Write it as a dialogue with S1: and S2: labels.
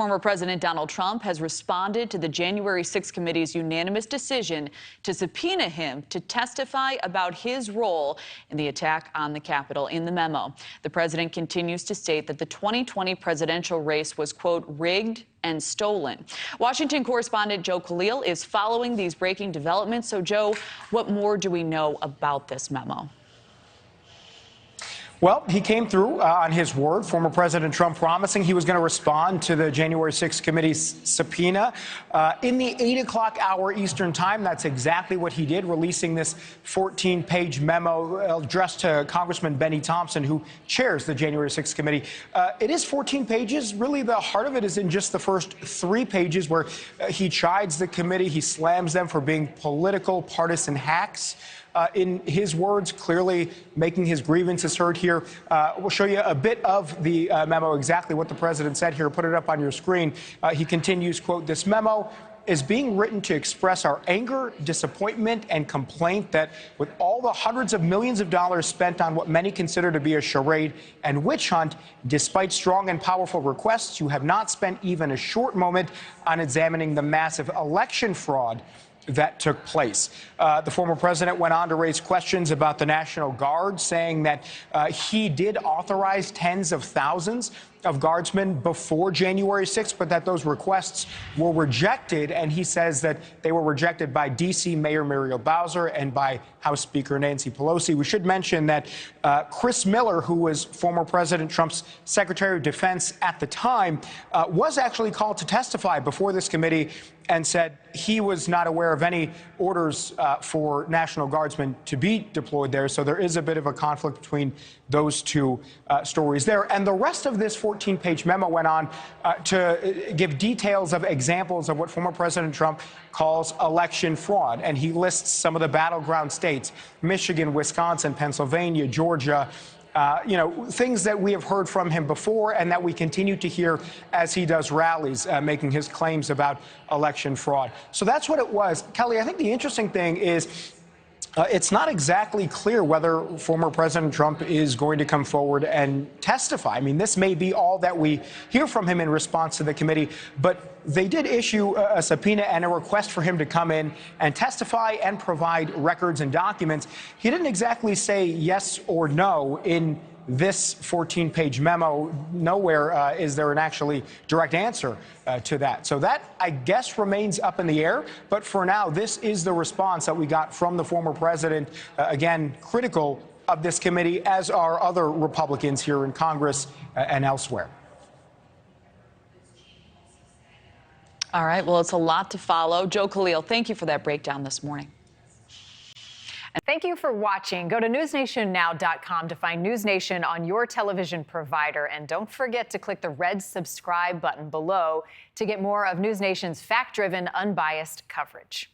S1: Former President Donald Trump has responded to the January 6th committee's unanimous decision to subpoena him to testify about his role in the attack on the Capitol. In the memo, the president continues to state that the 2020 presidential race was, quote, rigged and stolen. Washington correspondent Joe Khalil is following these breaking developments. So, Joe, what more do we know about this memo?
S2: Well, he came through on his word, former President Trump promising he was going to respond to the January 6th committee's subpoena in the 8 o'clock hour Eastern time. That's exactly what he did, releasing this 14-page memo addressed to Congressman Benny Thompson, who chairs the January 6th committee. It is 14 pages. Really, the heart of it is in just the first 3 pages, where he chides the committee. He slams them for being political partisan hacks. In his words, clearly making his grievances heard here. We'll show you a bit of the memo, exactly what the president said here. Put it up on your screen. He continues, quote, "This memo is being written to express our anger, disappointment, and complaint that with all the hundreds of millions of dollars spent on what many consider to be a charade and witch hunt, despite strong and powerful requests, you have not spent even a short moment on examining the massive election fraud that took place." The former president went on to raise questions about the National Guard, saying that he did authorize tens of thousands of guardsmen before January 6th, but that those requests were rejected. And he says that they were rejected by D.C. Mayor Muriel Bowser and by House Speaker Nancy Pelosi. We should mention that Chris Miller, who was former President Trump's Secretary of Defense at the time, was actually called to testify before this committee and said he was not aware of any orders for National Guardsmen to be deployed there. So there is a bit of a conflict between those two stories there. And the rest of this 14-page memo went on to give details of examples of what former President Trump calls election fraud. And he lists some of the battleground states: Michigan, Wisconsin, Pennsylvania, Georgia. Things that we have heard from him before and that we continue to hear as he does rallies, making his claims about election fraud. So that's what it was. Kelly, I think the interesting thing is it's not exactly clear whether former President Trump is going to come forward and testify. I mean, this may be all that we hear from him in response to the committee, but they did issue a subpoena and a request for him to come in and testify and provide records and documents. He didn't exactly say yes or no in this 14-page memo. Nowhere is there an actually direct answer to that. So that, I guess, remains up in the air. But for now, this is the response that we got from the former president, again, critical of this committee, as are other Republicans here in Congress and elsewhere.
S1: All right. Well, it's a lot to follow. Joe Khalil, thank you for that breakdown this morning.
S3: And thank you for watching. Go to newsnationnow.com to find NewsNation on your television provider. And don't forget to click the red subscribe button below to get more of NewsNation's fact-driven, unbiased coverage.